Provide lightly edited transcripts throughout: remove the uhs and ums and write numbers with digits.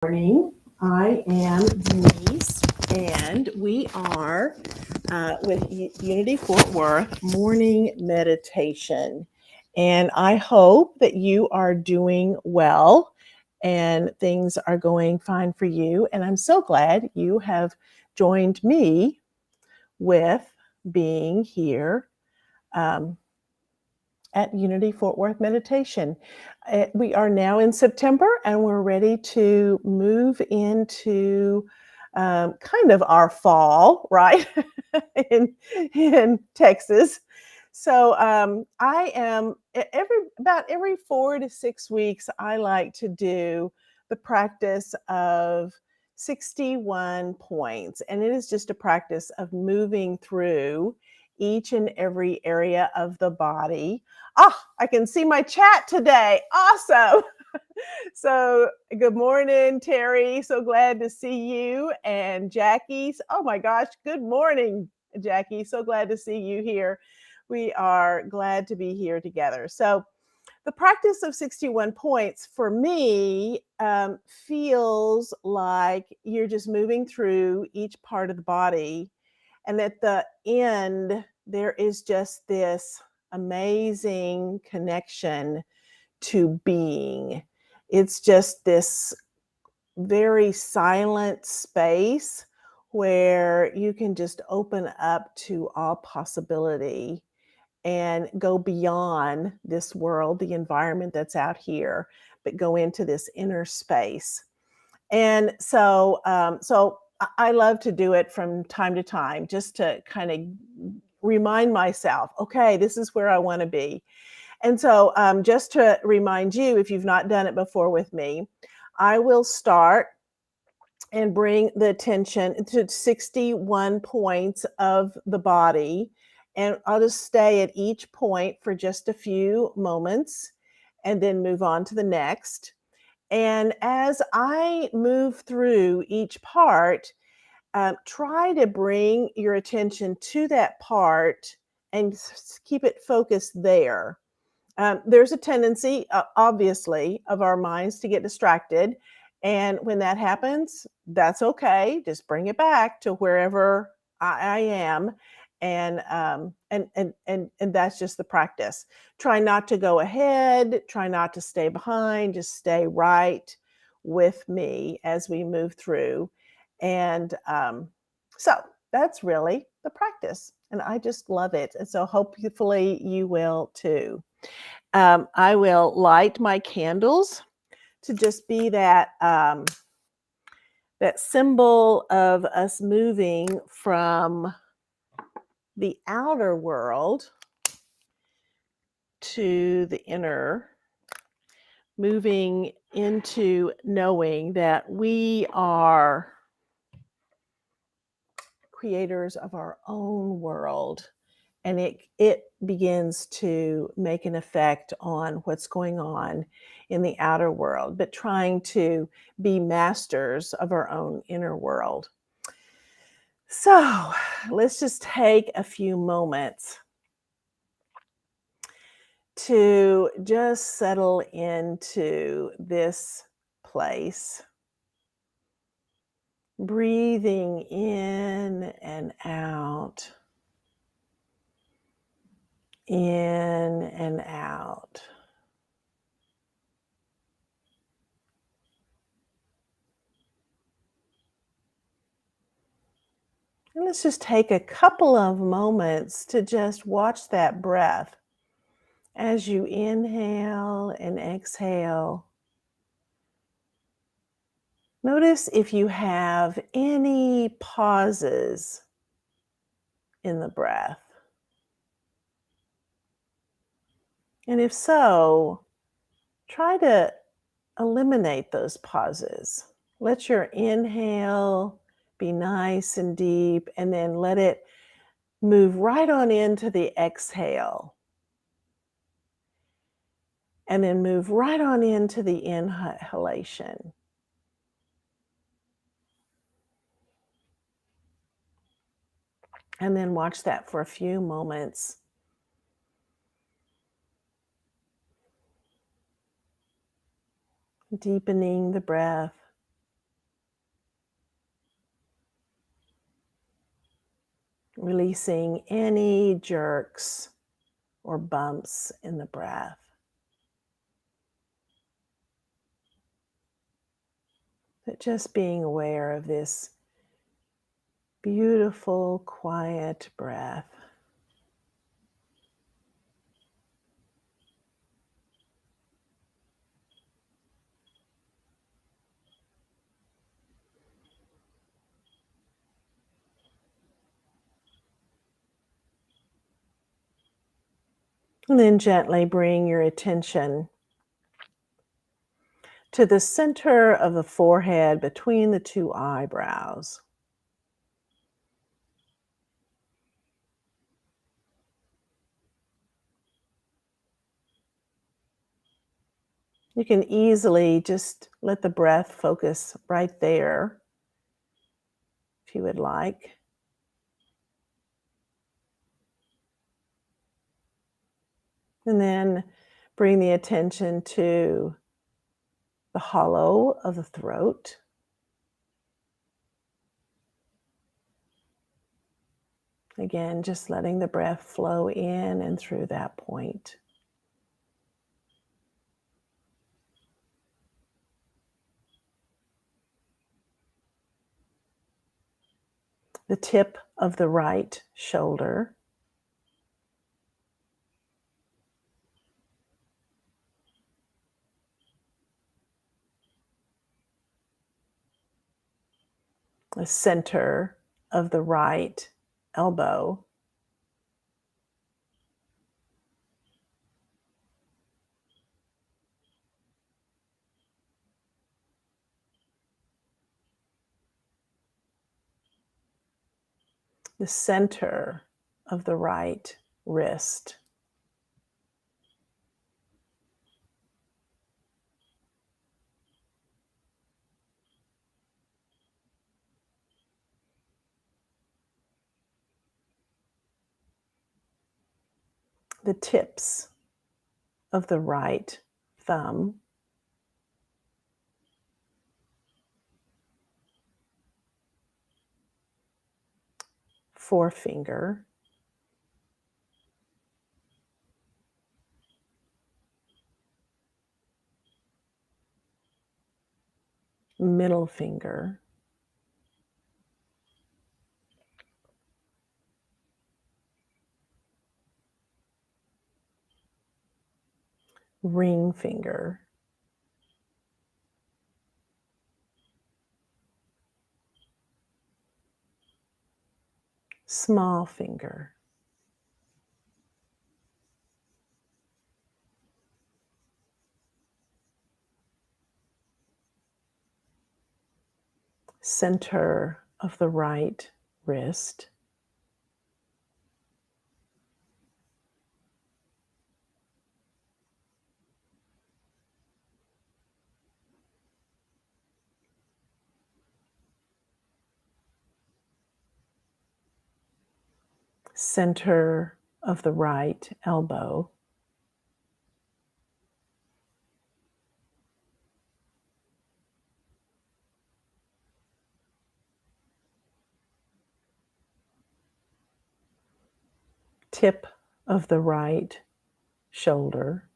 Morning. I am Denise, and we are with Unity Fort Worth Morning Meditation. And I hope that you are doing well and things are going fine for you. And I'm so glad you have joined me with being here. At Unity Fort Worth Meditation. We are now in September and we're ready to move into kind of our fall, right? in Texas. So I am about every 4 to 6 weeks, I like to do the practice of 61 points. And it is just a practice of moving through each and every area of the body. I can see my chat today. Awesome. So, good morning, Terry. So glad to see you. And Jackie. Oh my gosh. Good morning, Jackie. So glad to see you here. We are glad to be here together. So, the practice of 61 points for me feels like you're just moving through each part of the body. And at the end, there is just this amazing connection to being. It's just this very silent space where you can just open up to all possibility and go beyond this world, the environment that's out here, but go into this inner space. And so I love to do it from time to time just to kind of remind myself, okay, this is where I want to be. And so just to remind you, if you've not done it before with me, I will start and bring the attention to 61 points of the body. And I'll just stay at each point for just a few moments and then move on to the next. And as I move through each part, try to bring your attention to that part and keep it focused there. There's a tendency, obviously, of our minds to get distracted. And when that happens, that's okay. Just bring it back to wherever I am. And that's just the practice. Try not to go ahead, try not to stay behind, just stay right with me as we move through. And so that's really the practice. And I just love it. And so hopefully you will too. I will light my candles to just be that that symbol of us moving from the outer world to the inner, moving into knowing that we are creators of our own world. And it begins to make an effect on what's going on in the outer world, but trying to be masters of our own inner world. So let's just take a few moments to just settle into this place. Breathing in and out. In and out. And let's just take a couple of moments to just watch that breath as you inhale and exhale. Notice if you have any pauses in the breath. And if so, try to eliminate those pauses. Let your inhale be nice and deep, and then let it move right on into the exhale. And then move right on into the inhalation. And then watch that for a few moments. Deepening the breath. releasing any jerks or bumps in the breath. But just being aware of this beautiful, quiet breath. And then gently bring your attention to the center of the forehead between the two eyebrows. You can easily just let the breath focus right there if you would like. And then bring the attention to the hollow of the throat. Again, just letting the breath flow in and through that point. The tip of the right shoulder. The center of the right elbow. The center of the right wrist. The tips of the right thumb. Forefinger. Middle finger. Ring finger. Small finger. Center of the right wrist. Center of the right elbow. Tip of the right shoulder.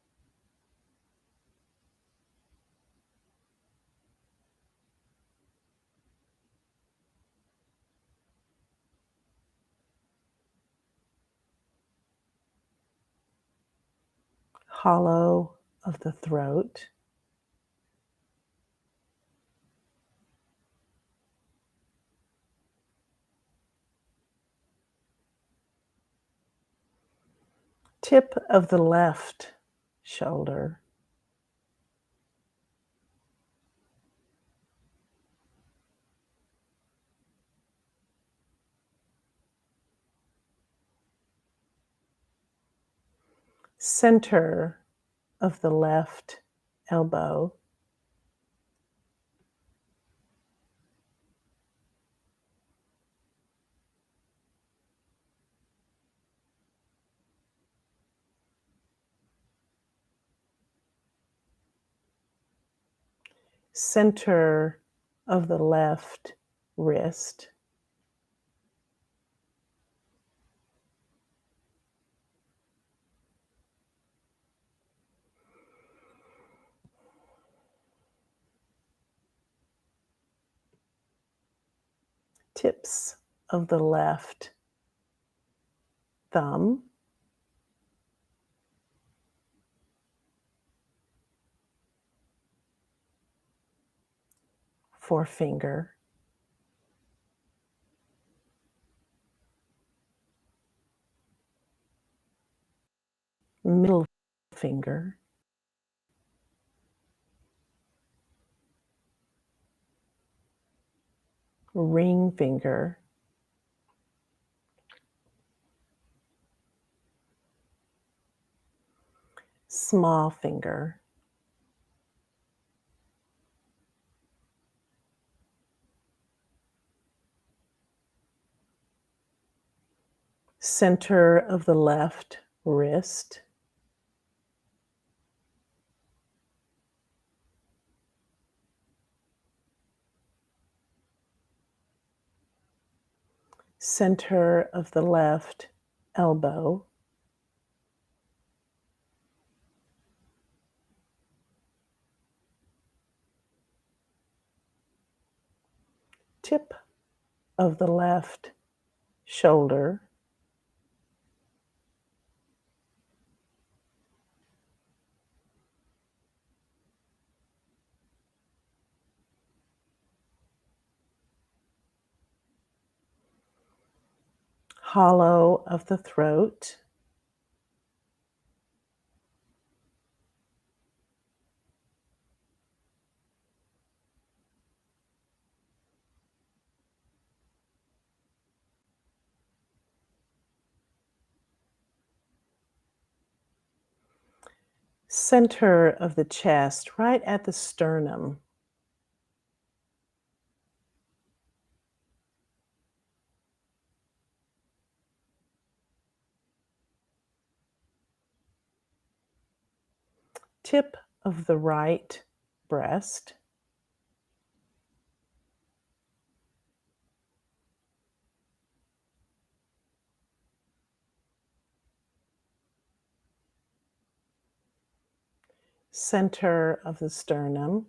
Hollow of the throat. Tip of the left shoulder. Center of the left elbow. Center of the left wrist. tips of the left thumb, forefinger, middle finger, ring finger, small finger, center of the left wrist, center of the left elbow, tip of the left shoulder, hollow of the throat, center of the chest, right at the sternum, tip of the right breast, center of the sternum,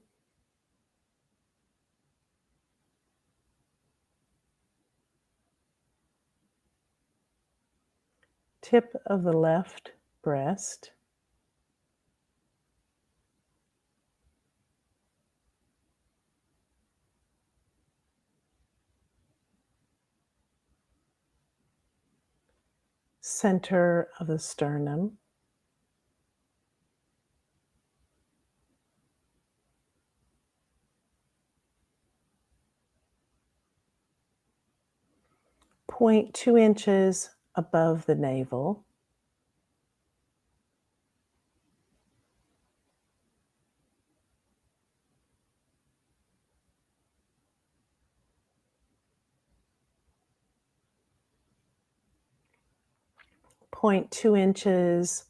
tip of the left breast, center of the sternum, point 2 inches above the navel, point 2 inches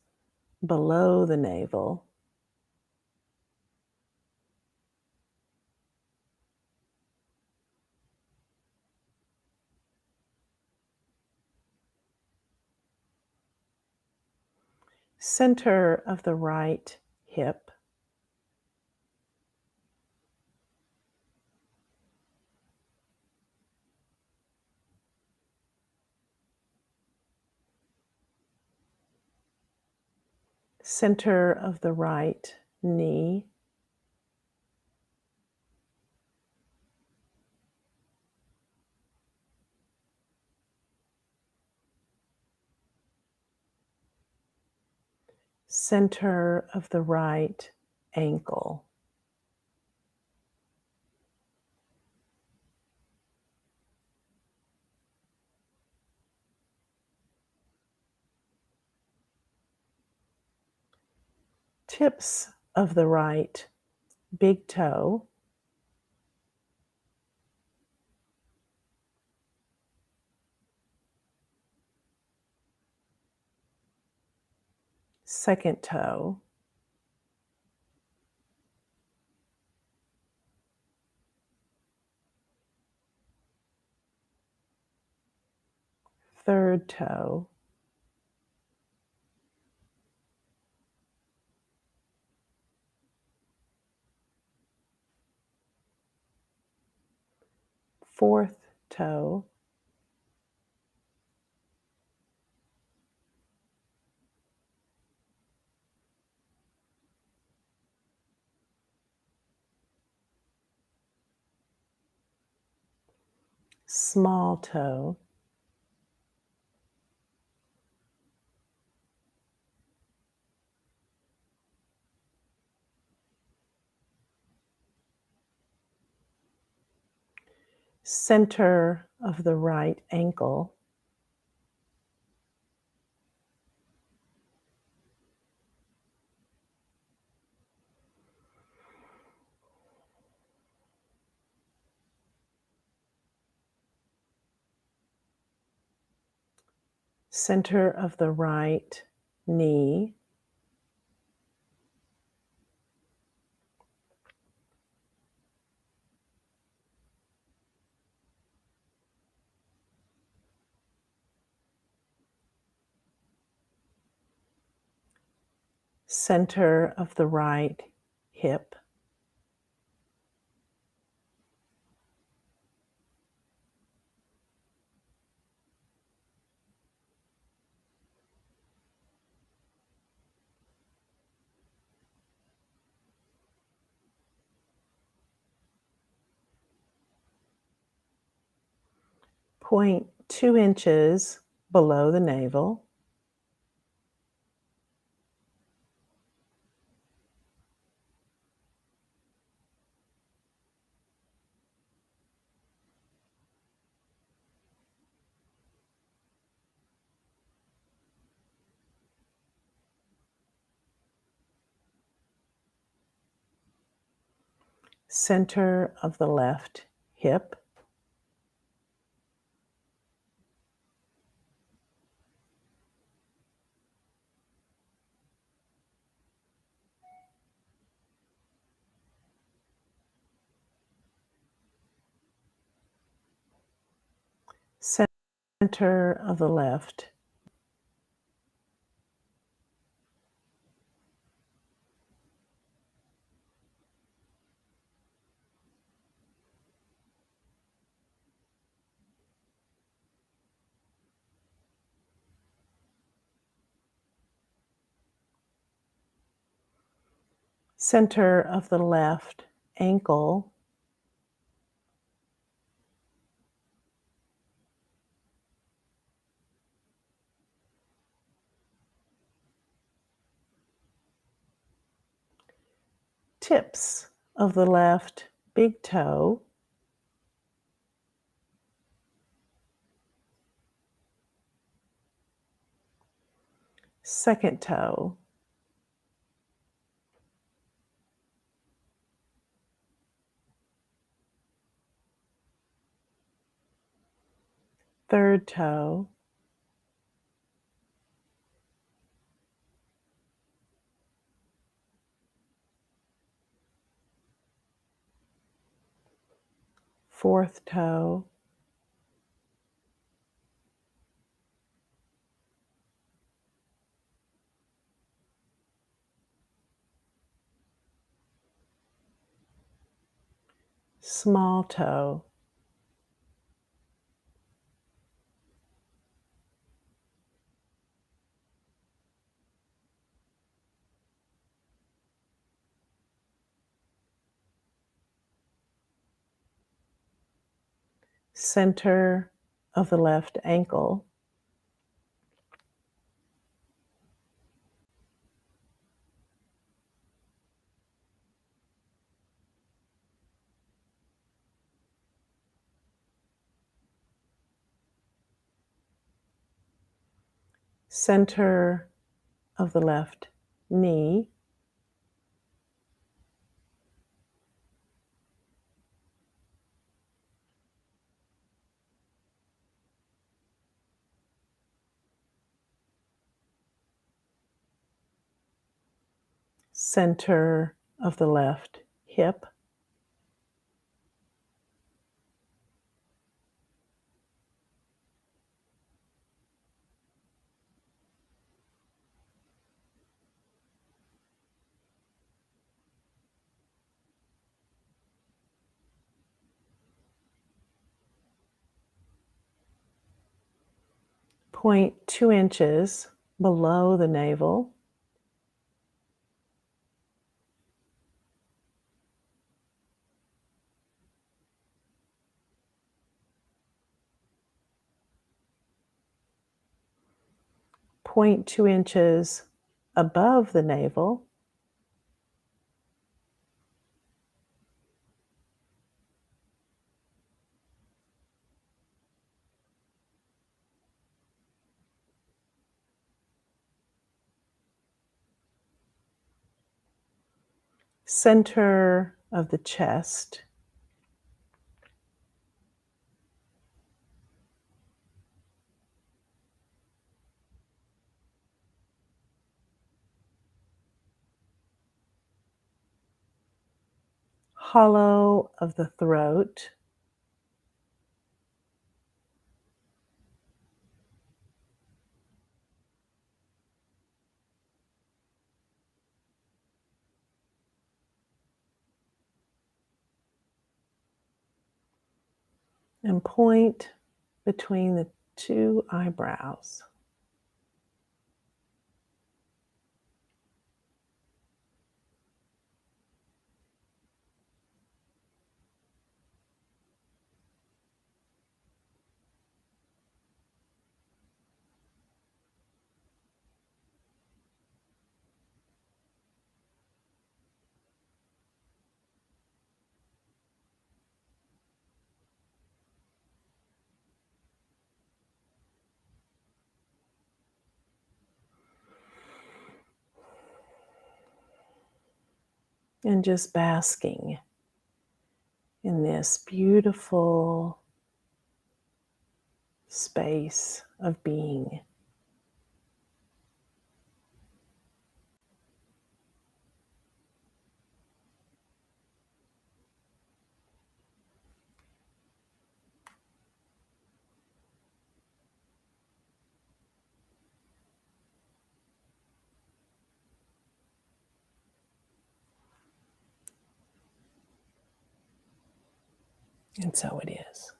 below the navel, center of the right hip, center of the right knee, center of the right ankle, tips of the right big toe, second toe, third toe, fourth toe, small toe, center of the right ankle, center of the right knee, center of the right hip, point 2 inches below the navel, center of the left hip, center of the left, center of the left ankle, tips of the left big toe, second toe, third toe, fourth toe, small toe, center of the left ankle, center of the left knee, center of the left hip, 0.2 inches below the navel. Point 2 inches above the navel. Center of the chest. Hollow of the throat. And point between the two eyebrows. And just basking in this beautiful space of being. And so it is.